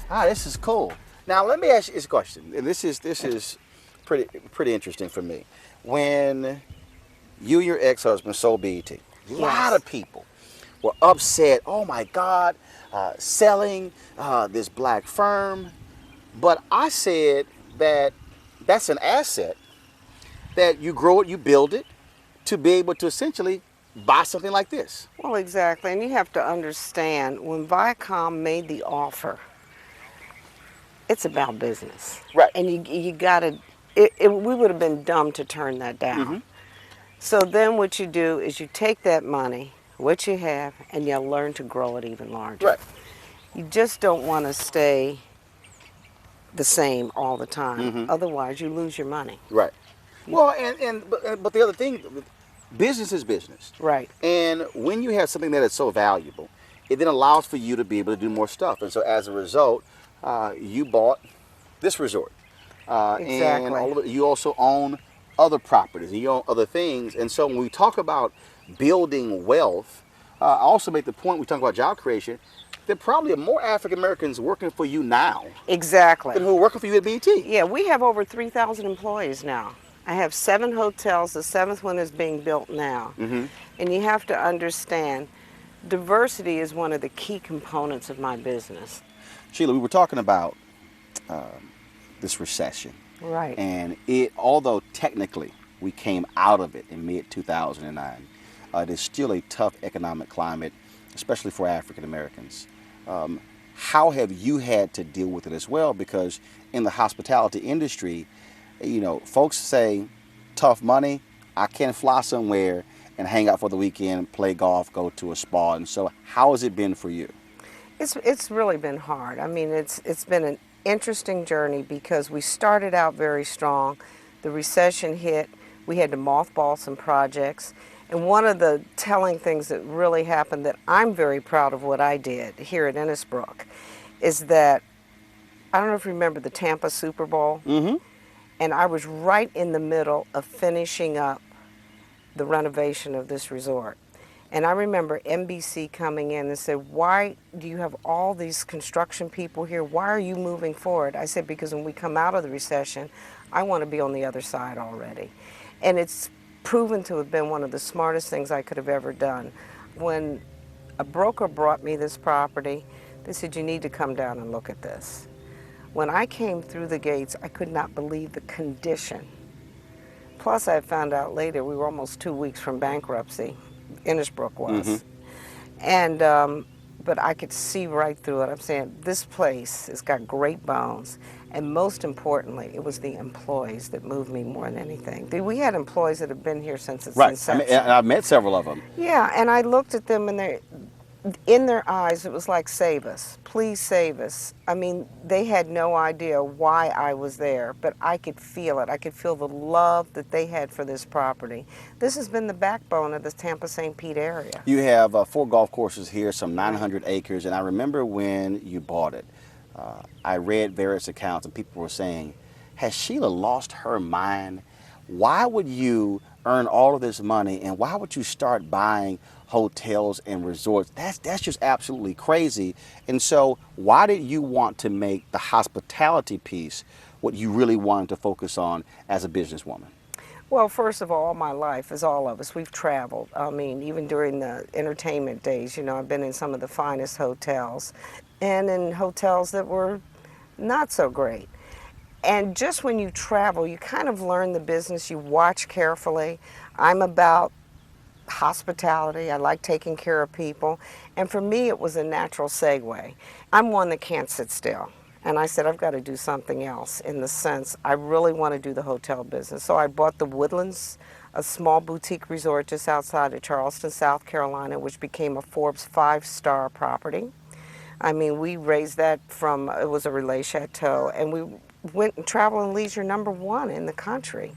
Ah, this is cool. Now let me ask you this question. And this is pretty interesting for me. When you and your ex-husband sold BET, a lot Yes. of people were upset. Oh my God, selling this black firm. But I said that that's an asset that you grow it, you build it to be able to essentially buy something like this. Well, exactly. And you have to understand when Viacom made the offer, it's about business. Right. And you got to, we would have been dumb to turn that down. Mm-hmm. So then what you do is you take that money, what you have, and you learn to grow it even larger. Right. You just don't want to stay the same all the time. Mm-hmm. Otherwise, you lose your money. Right. Well, but the other thing, business is business, Right. and when you have something that is so valuable, it then allows for you to be able to do more stuff. And so, as a result, you bought this resort, and Exactly. all of it. You also own other properties, and you own other things. And so, when we talk about building wealth, I also make the point we talk about job creation. There probably are more African Americans working for you now Exactly. than who are working for you at BET. Yeah, we have over 3,000 employees now. I have 7 hotels. The 7th one is being built now. Mm-hmm. And you have to understand, diversity is one of the key components of my business. Sheila, we were talking about this recession. Right. And although technically we came out of it in mid 2009, it is still a tough economic climate, especially for African Americans. How have you had to deal with it as well? Because in the hospitality industry, folks say, tough money, I can't fly somewhere and hang out for the weekend, play golf, go to a spa. And so how has it been for you? It's really been hard. I mean, it's been an interesting journey because we started out very strong. The recession hit. We had to mothball some projects. And one of the telling things that really happened that I'm very proud of what I did here at Innisbrook is that, I don't know if you remember the Tampa Super Bowl. Mm-hmm. And I was right in the middle of finishing up the renovation of this resort. And I remember NBC coming in and said, why do you have all these construction people here? Why are you moving forward? I said, because when we come out of the recession, I want to be on the other side already. And it's proven to have been one of the smartest things I could have ever done. When a broker brought me this property, they said, you need to come down and look at this. When I came through the gates, I could not believe the condition. Plus, I found out later we were almost 2 weeks from bankruptcy. Innisbrook was. Mm-hmm. And, but I could see right through it. I'm saying, this place has got great bones. And most importantly, it was the employees that moved me more than anything. We had employees that have been here since its Right. inception. I've met several of them. Yeah, and I looked at them and in their eyes, it was like, save us, please save us. I mean, they had no idea why I was there, but I could feel it. I could feel the love that they had for this property. This has been the backbone of the Tampa St. Pete area. You have 4 golf courses here, some 900 acres, and I remember when you bought it, I read various accounts and people were saying, has Sheila lost her mind? Why would you earn all of this money and why would you start buying hotels and resorts? That's just absolutely crazy. And so why did you want to make the hospitality piece what you really wanted to focus on as a businesswoman? Well, first of all my life, as all of us, we've traveled. I mean, even during the entertainment days, I've been in some of the finest hotels and in hotels that were not so great. And just when you travel, you kind of learn the business, you watch carefully. I'm about hospitality. I like taking care of people. And for me, it was a natural segue. I'm one that can't sit still. And I said, I've got to do something else in the sense I really want to do the hotel business. So I bought the Woodlands, a small boutique resort just outside of Charleston, South Carolina, which became a Forbes 5-star property. I mean, we raised that from, it was a Relais Chateau, and we went and Travel and Leisure #1 in the country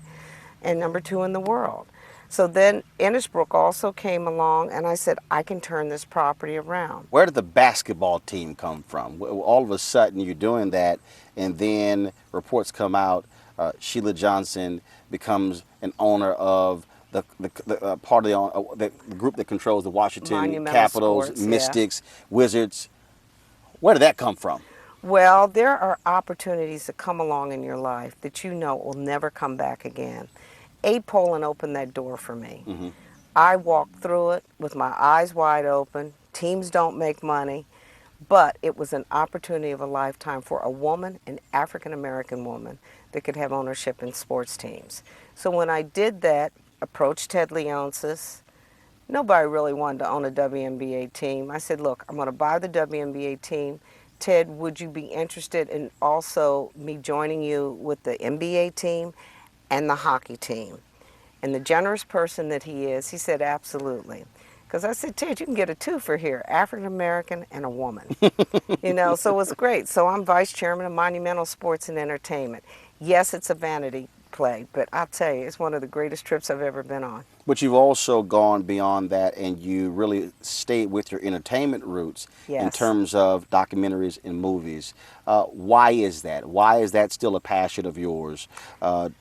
and #2 in the world. So then Innisbrook also came along, and I said, I can turn this property around. Where did the basketball team come from? All of a sudden you're doing that, and then reports come out, Sheila Johnson becomes an owner of the part of the group that controls the Washington Monumental Capitals, Sports, Mystics, Wizards. Where did that come from? Well, there are opportunities that come along in your life that you know will never come back again. Abe Poland opened that door for me. Hmm. I walked through it with my eyes wide open. Teams don't make money, but it was an opportunity of a lifetime for a woman, an African American woman, that could have ownership in sports teams. So when I did that, approached Ted Leonsis. Nobody really wanted to own a WNBA team. I said, look, I'm going to buy the WNBA team. Ted, would you be interested in also me joining you with the NBA team and the hockey team? And the generous person that he is, he said, absolutely. Because I said, Ted, you can get a twofer here, African American and a woman. You know, so it was great. So I'm vice chairman of Monumental Sports and Entertainment. Yes, it's a vanity play, but I'll tell you, it's one of the greatest trips I've ever been on. But you've also gone beyond that and you really stayed with your entertainment roots in Yes. terms of documentaries and movies. Why is that? Why is that still a passion of yours,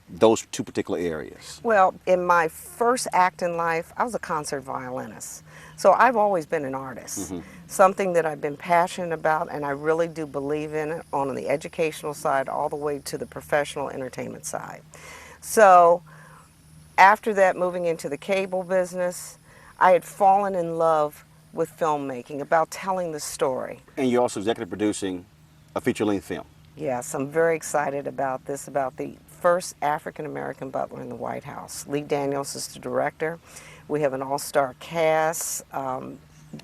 those two particular areas? Well, in my first act in life, I was a concert violinist. So I've always been an artist, Hmm. something that I've been passionate about, and I really do believe in it on the educational side all the way to the professional entertainment side. So after that, moving into the cable business, I had fallen in love with filmmaking, about telling the story. And you're also executive producing a feature-length film. Yes, I'm very excited about this, about the first African American butler in the White House. Lee Daniels is the director. We have an all-star cast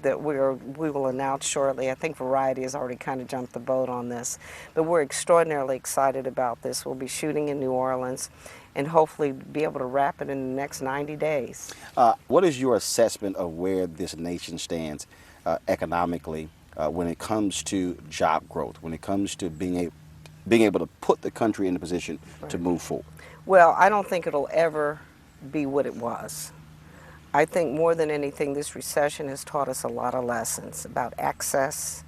that we will announce shortly. I think Variety has already kind of jumped the boat on this, but we're extraordinarily excited about this. We'll be shooting in New Orleans and hopefully be able to wrap it in the next 90 days. What is your assessment of where this nation stands economically when it comes to job growth, when it comes to being able to put the country in a position to move forward? Well, I don't think it'll ever be what it was. I think more than anything, this recession has taught us a lot of lessons about excess.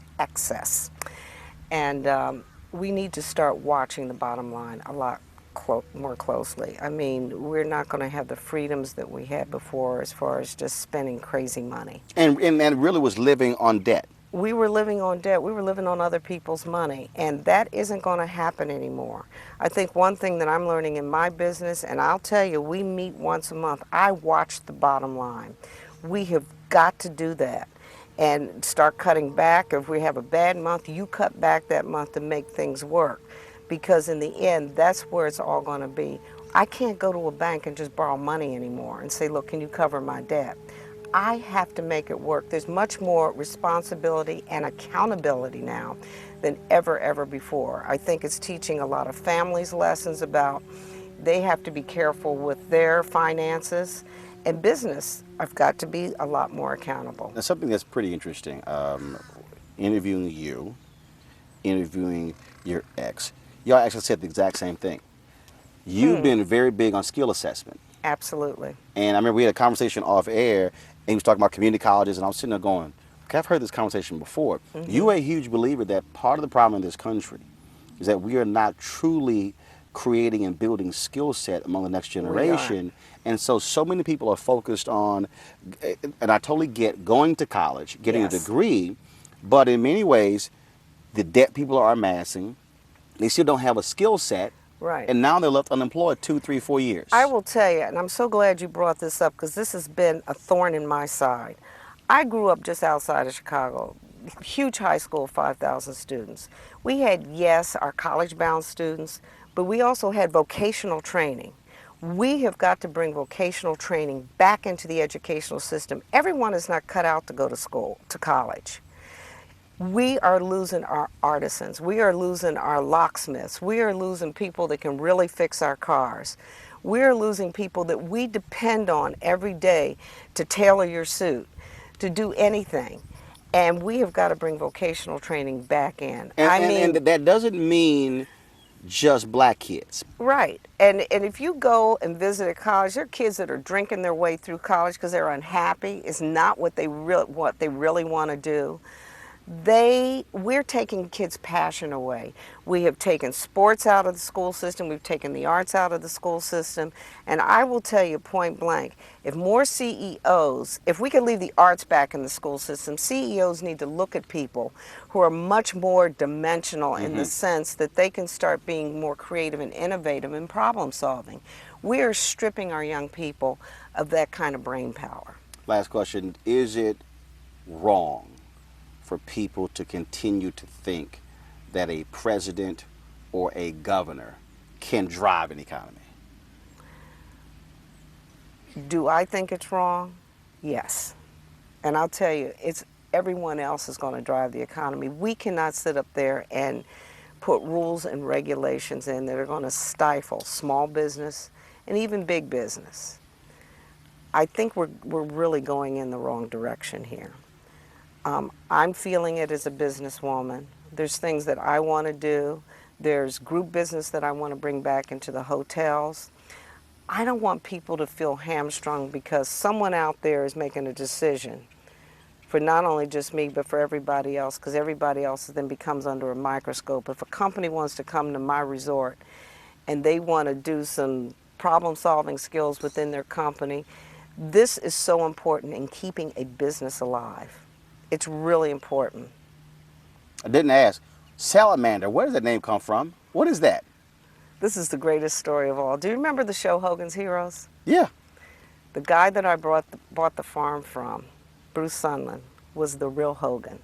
And we need to start watching the bottom line a lot more closely. I mean, we're not going to have the freedoms that we had before as far as just spending crazy money. And really was living on debt. We were living on debt. We were living on other people's money, and that isn't going to happen anymore. I think one thing that I'm learning in my business, and I'll tell you, we meet once a month. I watch the bottom line. We have got to do that and start cutting back. If we have a bad month, you cut back that month to make things work, because in the end, that's where it's all going to be. I can't go to a bank and just borrow money anymore and say, look, can you cover my debt? I have to make it work. There's much more responsibility and accountability now than ever before. I think it's teaching a lot of families lessons about they have to be careful with their finances, and business, I've got to be a lot more accountable. Now, something that's pretty interesting, interviewing you, interviewing your ex, y'all actually said the exact same thing. You've been very big on skill assessment. Absolutely. And I remember we had a conversation off air, and he was talking about community colleges, and I was sitting there going, okay, I've heard this conversation before. You are a huge believer that part of the problem in this country is that we are not truly creating and building skill set among the next generation. And so many people are focused on, and I totally get, going to college, getting a Yes. degree, but in many ways, the debt people are amassing, they still don't have a skill set. Right. And now they're left unemployed 2, 3, 4 years. I will tell you, and I'm so glad you brought this up because this has been a thorn in my side. I grew up just outside of Chicago, huge high school, 5,000 students. We had, yes, our college-bound students, but we also had vocational training. We have got to bring vocational training back into the educational system. Everyone is not cut out to go to school, to college. We are losing our artisans. We are losing our locksmiths. We are losing people that can really fix our cars. We are losing people that we depend on every day to tailor your suit, to do anything. And we have got to bring vocational training back in. And that doesn't mean just black kids. Right. And if you go and visit a college, there are kids that are drinking their way through college because they're unhappy. It's not what they really want to do. We're taking kids' passion away. We have taken sports out of the school system, we've taken the arts out of the school system, and I will tell you point blank, if more CEOs, if we can leave the arts back in the school system, CEOs need to look at people who are much more dimensional in the sense that they can start being more creative and innovative in problem solving. We are stripping our young people of that kind of brain power. Last question, is it wrong for people to continue to think that a president or a governor can drive an economy? Do I think it's wrong? Yes. And I'll tell you, everyone else is going to drive the economy. We cannot sit up there and put rules and regulations in that are going to stifle small business and even big business. I think we're really going in the wrong direction here. I'm feeling it as a businesswoman. There's things that I want to do. There's group business that I want to bring back into the hotels. I don't want people to feel hamstrung because someone out there is making a decision for not only just me, but for everybody else, because everybody else then becomes under a microscope. If a company wants to come to my resort and they want to do some problem-solving skills within their company, this is so important in keeping a business alive. It's really important. I didn't ask. Salamander, where does that name come from? What is that? This is the greatest story of all. Do you remember the show Hogan's Heroes? Yeah. The guy that I bought the farm from, Bruce Sunland, was the real Hogan.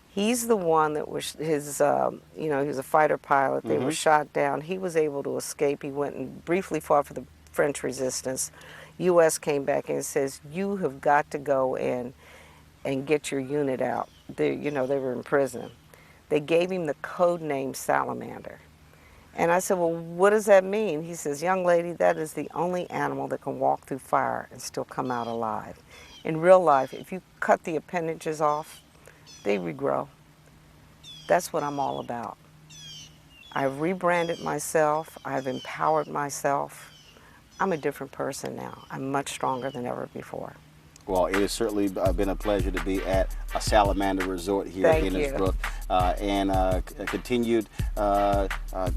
He's the one that was he was a fighter pilot. They were shot down. He was able to escape. He went and briefly fought for the French resistance. U.S. came back and says, you have got to go in and get your unit out. They were in prison. They gave him the code name Salamander. And I said, well, what does that mean? He says, young lady, that is the only animal that can walk through fire and still come out alive. In real life, if you cut the appendages off, they regrow. That's what I'm all about. I've rebranded myself. I've empowered myself. I'm a different person now. I'm much stronger than ever before. Well, it has certainly been a pleasure to be at a Salamander Resort here in Innisbrook. And continued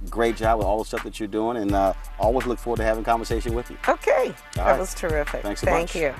great job with all the stuff that you're doing, and always look forward to having a conversation with you. Okay, All that right. was terrific. Thanks so much. Thank you.